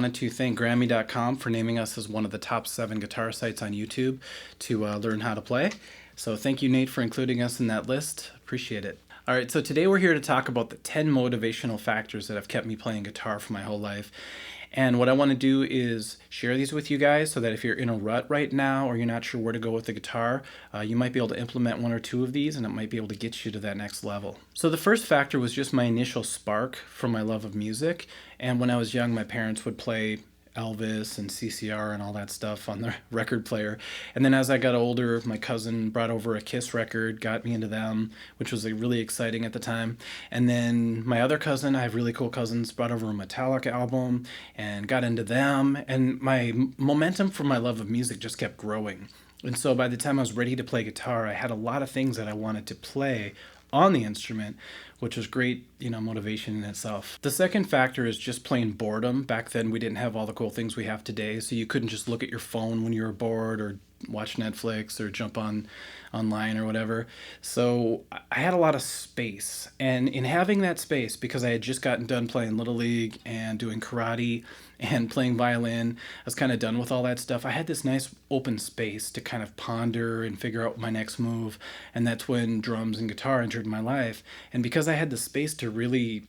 wanted to thank Grammy.com for naming us as one of the top 7 guitar sites on YouTube to learn how to play. So thank you, Nate, for including us in that list. Appreciate it. All right, so today we're here to talk about the 10 motivational factors that have kept me playing guitar for my whole life. And what I want to do is share these with you guys so that if you're in a rut right now or you're not sure where to go with the guitar, you might be able to implement 1 or 2 of these and it might be able to get you to that next level. So the first factor was just my initial spark from my love of music. And when I was young, my parents would play Elvis and CCR and all that stuff on the record player. And then as I got older, my cousin brought over a Kiss record, got me into them, which was really exciting at the time. And then my other cousin, I have really cool cousins, brought over a Metallica album and got into them. And my momentum for my love of music just kept growing. And so by the time I was ready to play guitar, I had a lot of things that I wanted to play on the instrument, which was great, motivation in itself. The second factor is just plain boredom. Back then, we didn't have all the cool things we have today, so you couldn't just look at your phone when you were bored or watch Netflix or jump online or whatever. So I had a lot of space, and in having that space, because I had just gotten done playing Little League and doing karate and playing violin, I was kind of done with all that stuff. I had this nice open space to kind of ponder and figure out my next move, and that's when drums and guitar entered my life. And because I had the space to really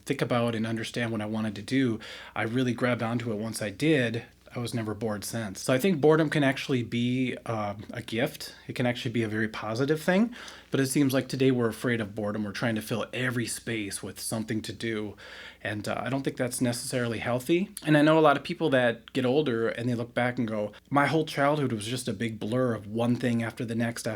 think about and understand what I wanted to do, I really grabbed onto it once I did. I was never bored since. So I think boredom can actually be a gift. It can actually be a very positive thing, but it seems like today we're afraid of boredom. We're trying to fill every space with something to do, and I don't think that's necessarily healthy. And I know a lot of people that get older and they look back and go, my whole childhood was just a big blur of one thing after the next,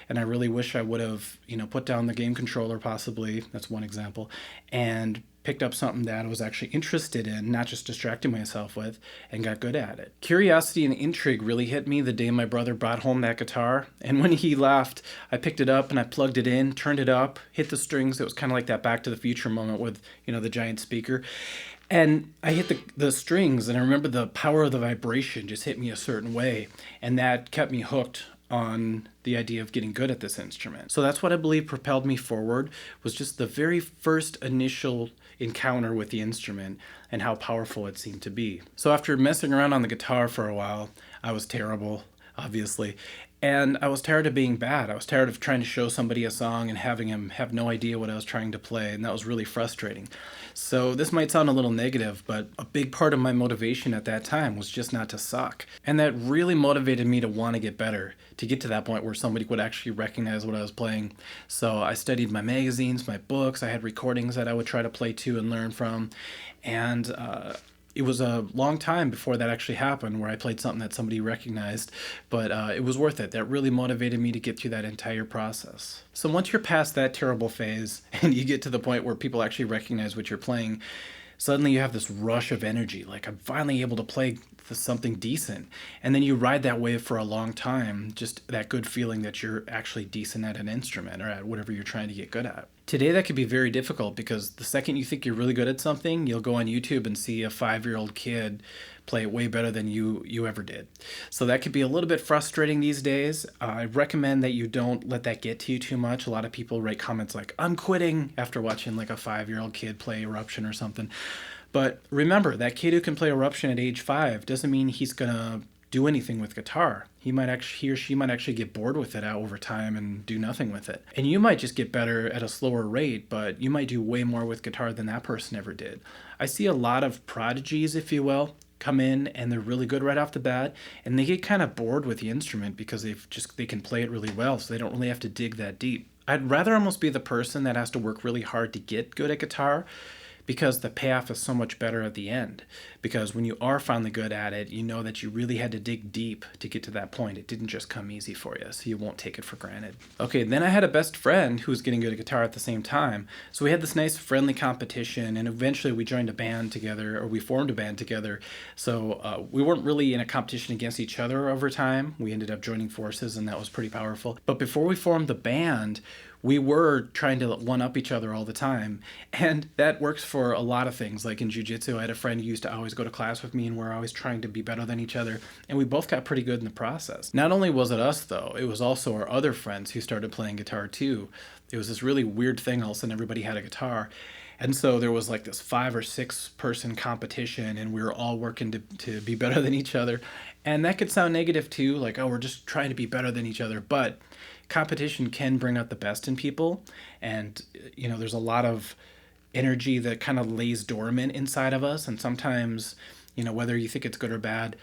and I really wish I would have, put down the game controller possibly, that's one example, and picked up something that I was actually interested in, not just distracting myself with, and got good at it. Curiosity and intrigue really hit me the day my brother brought home that guitar, and when he left, I picked it up and I plugged it in, turned it up, hit the strings. It was kind of like that Back to the Future moment with, the giant speaker. And I hit the strings, and I remember the power of the vibration just hit me a certain way, and that kept me hooked on the idea of getting good at this instrument. So that's what I believe propelled me forward, was just the very first initial encounter with the instrument and how powerful it seemed to be. So after messing around on the guitar for a while, I was terrible, obviously. And I was tired of being bad. I was tired of trying to show somebody a song and having him have no idea what I was trying to play, and that was really frustrating. So this might sound a little negative, but a big part of my motivation at that time was just not to suck. And that really motivated me to want to get better, to get to that point where somebody would actually recognize what I was playing. So I studied my magazines, my books, I had recordings that I would try to play to and learn from, and it was a long time before that actually happened where I played something that somebody recognized, but it was worth it. That really motivated me to get through that entire process. So once you're past that terrible phase and you get to the point where people actually recognize what you're playing, suddenly you have this rush of energy, like I'm finally able to play something decent. And then you ride that wave for a long time, just that good feeling that you're actually decent at an instrument or at whatever you're trying to get good at. Today that could be very difficult because the second you think you're really good at something, you'll go on YouTube and see a 5-year-old kid play it way better than you ever did. So that could be a little bit frustrating these days. I recommend that you don't let that get to you too much. A lot of people write comments like, I'm quitting, after watching like a 5-year-old kid play Eruption or something. But remember, that kid who can play Eruption at age 5 doesn't mean he's gonna do anything with guitar. He or she might actually get bored with it out over time and do nothing with it. And you might just get better at a slower rate, but you might do way more with guitar than that person ever did. I see a lot of prodigies, if you will, come in and they're really good right off the bat, and they get kind of bored with the instrument because they can play it really well, so they don't really have to dig that deep. I'd rather almost be the person that has to work really hard to get good at guitar, because the payoff is so much better at the end. Because when you are finally good at it, you know that you really had to dig deep to get to that point. It didn't just come easy for you, so you won't take it for granted. Okay, then I had a best friend who was getting good at guitar at the same time. So we had this nice friendly competition, and eventually we joined a band together, or we formed a band together. So we weren't really in a competition against each other over time. We ended up joining forces, and that was pretty powerful. But before we formed the band, we were trying to one-up each other all the time. And that works for a lot of things. Like in jiu-jitsu, I had a friend who used to always go to class with me, and we're always trying to be better than each other. And we both got pretty good in the process. Not only was it us, though, it was also our other friends who started playing guitar, too. It was this really weird thing. All of a sudden, everybody had a guitar. And so there was like this 5 or 6 person competition, and we were all working to be better than each other. And that could sound negative too, like, oh, we're just trying to be better than each other. But competition can bring out the best in people. And, there's a lot of energy that kind of lays dormant inside of us. And sometimes, whether you think it's good or bad,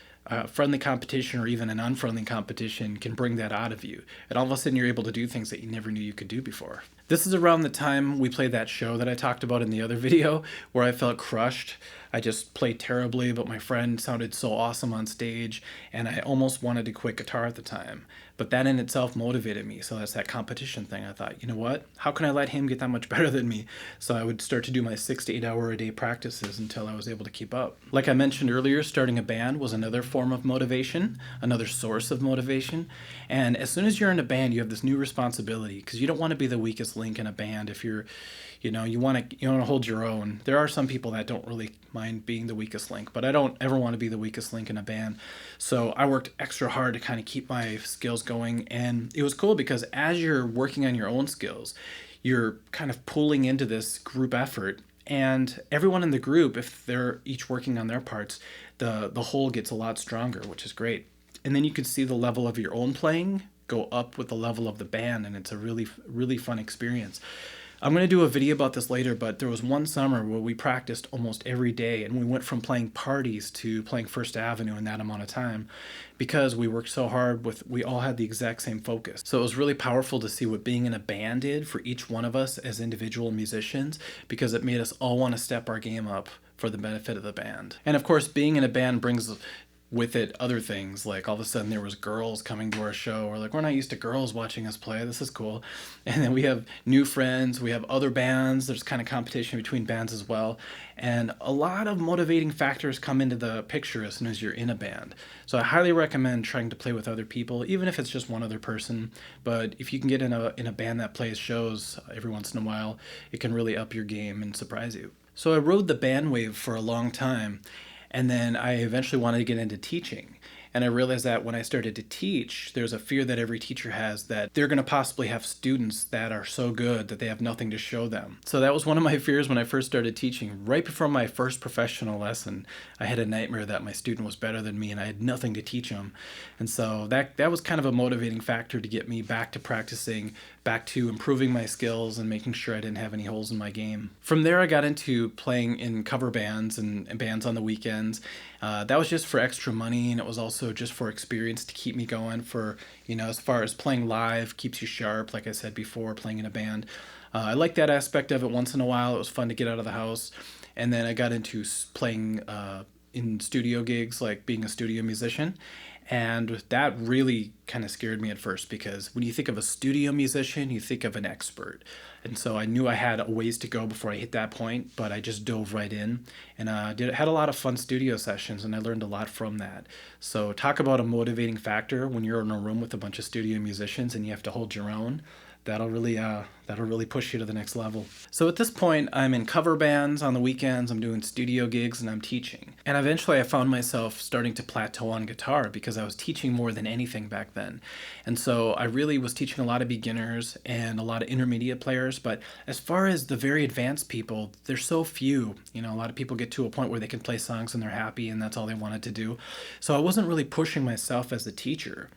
friendly competition or even an unfriendly competition can bring that out of you. And all of a sudden you're able to do things that you never knew you could do before. This is around the time we played that show that I talked about in the other video where I felt crushed. I just played terribly, but my friend sounded so awesome on stage, and I almost wanted to quit guitar at the time. But that in itself motivated me. So that's that competition thing. I thought, you know what? How can I let him get that much better than me? So I would start to do my 6 to 8 hour a day practices until I was able to keep up. Like I mentioned earlier, starting a band was another form of motivation, another source of motivation. And as soon as you're in a band, you have this new responsibility because you don't want to be the weakest link in a band. If you're, you want to hold your own. There are some people that don't really mind being the weakest link, but I don't ever want to be the weakest link in a band. So I worked extra hard to kind of keep my skills going. And it was cool because as you're working on your own skills, you're kind of pulling into this group effort. And everyone in the group, if they're each working on their parts, the whole gets a lot stronger, which is great. And then you can see the level of your own playing go up with the level of the band, and it's a really, really fun experience. I'm going to do a video about this later, but there was one summer where we practiced almost every day, and we went from playing parties to playing First Avenue in that amount of time because we worked so hard we all had the exact same focus. So it was really powerful to see what being in a band did for each one of us as individual musicians, because it made us all want to step our game up for the benefit of the band. And of course, being in a band brings with it other things, like all of a sudden there was girls coming to our show. We're like, we're not used to girls watching us play, this is cool. And then we have new friends, we have other bands, there's kind of competition between bands as well, and a lot of motivating factors come into the picture as soon as you're in a band. So I highly recommend trying to play with other people, even if it's just one other person. But if you can get in a band that plays shows every once in a while, it can really up your game and surprise you. So I rode the band wave for a long time, and then I eventually wanted to get into teaching. And I realized that when I started to teach, there's a fear that every teacher has that they're going to possibly have students that are so good that they have nothing to show them. So that was one of my fears when I first started teaching. Right before my first professional lesson, I had a nightmare that my student was better than me and I had nothing to teach him. And so that was kind of a motivating factor to get me back to practicing, back to improving my skills and making sure I didn't have any holes in my game. From there, I got into playing in cover bands and bands on the weekends. That was just for extra money, and it was also just for experience to keep me going for, as far as playing live, keeps you sharp, like I said before, playing in a band. I like that aspect of it once in a while. It was fun to get out of the house. And then I got into playing in studio gigs, like being a studio musician. And that really kind of scared me at first, because when you think of a studio musician, you think of an expert. And so I knew I had a ways to go before I hit that point, but I just dove right in and had a lot of fun studio sessions, and I learned a lot from that. So talk about a motivating factor when you're in a room with a bunch of studio musicians and you have to hold your own. That'll really push you to the next level. So at this point, I'm in cover bands on the weekends, I'm doing studio gigs, and I'm teaching. And eventually I found myself starting to plateau on guitar because I was teaching more than anything back then. And so I really was teaching a lot of beginners and a lot of intermediate players, but as far as the very advanced people, there's so few. A lot of people get to a point where they can play songs and they're happy and that's all they wanted to do. So I wasn't really pushing myself as a teacher.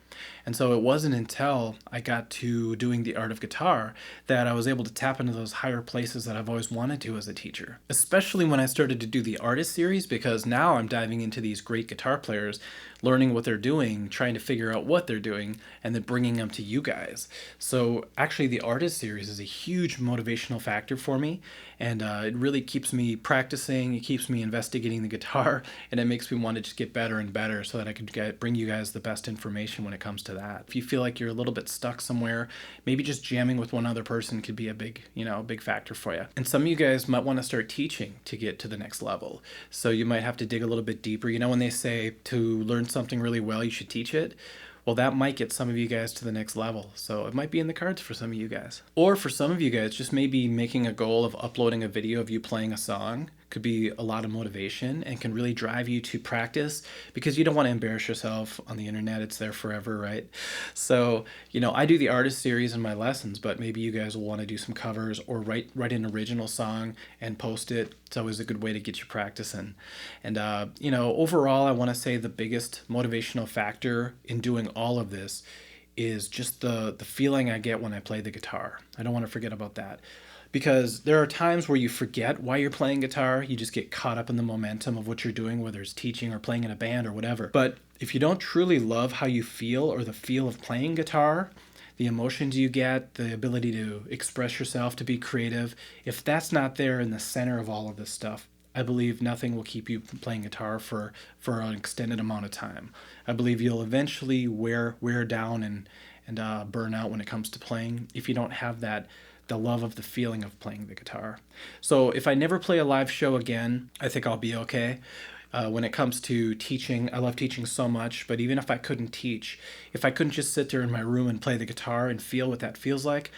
And so it wasn't until I got to doing the art of guitar that I was able to tap into those higher places that I've always wanted to as a teacher. Especially when I started to do the artist series, because now I'm diving into these great guitar players, learning what they're doing, trying to figure out what they're doing, and then bringing them to you guys. So actually the artist series is a huge motivational factor for me, and it really keeps me practicing, it keeps me investigating the guitar, and it makes me want to just get better and better so that I can bring you guys the best information when it comes to that. If you feel like you're a little bit stuck somewhere, maybe just jamming with one other person could be a big factor for you. And some of you guys might want to start teaching to get to the next level. So you might have to dig a little bit deeper. When they say to learn something really well, you should teach it. Well, that might get some of you guys to the next level. So it might be in the cards for some of you guys. Or for some of you guys, just maybe making a goal of uploading a video of you playing a song could be a lot of motivation and can really drive you to practice, because you don't want to embarrass yourself on the internet. It's there forever, right? So, I do the artist series in my lessons, but maybe you guys will want to do some covers or write an original song and post it. It's always a good way to get you practicing. And, overall, I want to say the biggest motivational factor in doing all of this is just the feeling I get when I play the guitar. I don't want to forget about that, because there are times where you forget why you're playing guitar. You just get caught up in the momentum of what you're doing, whether it's teaching or playing in a band or whatever. But if you don't truly love how you feel or the feel of playing guitar, the emotions you get, the ability to express yourself, to be creative, if that's not there in the center of all of this stuff, I believe nothing will keep you playing guitar for an extended amount of time. I believe you'll eventually wear down and burn out when it comes to playing if you don't have the love of the feeling of playing the guitar. So if I never play a live show again, I think I'll be okay. When it comes to teaching, I love teaching so much, but even if I couldn't teach, if I couldn't just sit there in my room and play the guitar and feel what that feels like,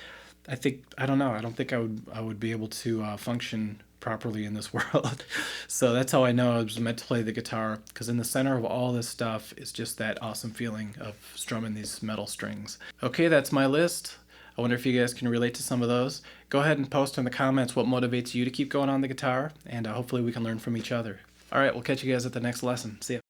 I don't know, I don't think I would be able to function properly in this world. So that's how I know I was meant to play the guitar, because in the center of all this stuff is just that awesome feeling of strumming these metal strings. Okay, that's my list. I wonder if you guys can relate to some of those. Go ahead and post in the comments what motivates you to keep going on the guitar, and hopefully we can learn from each other. All right, we'll catch you guys at the next lesson. See ya.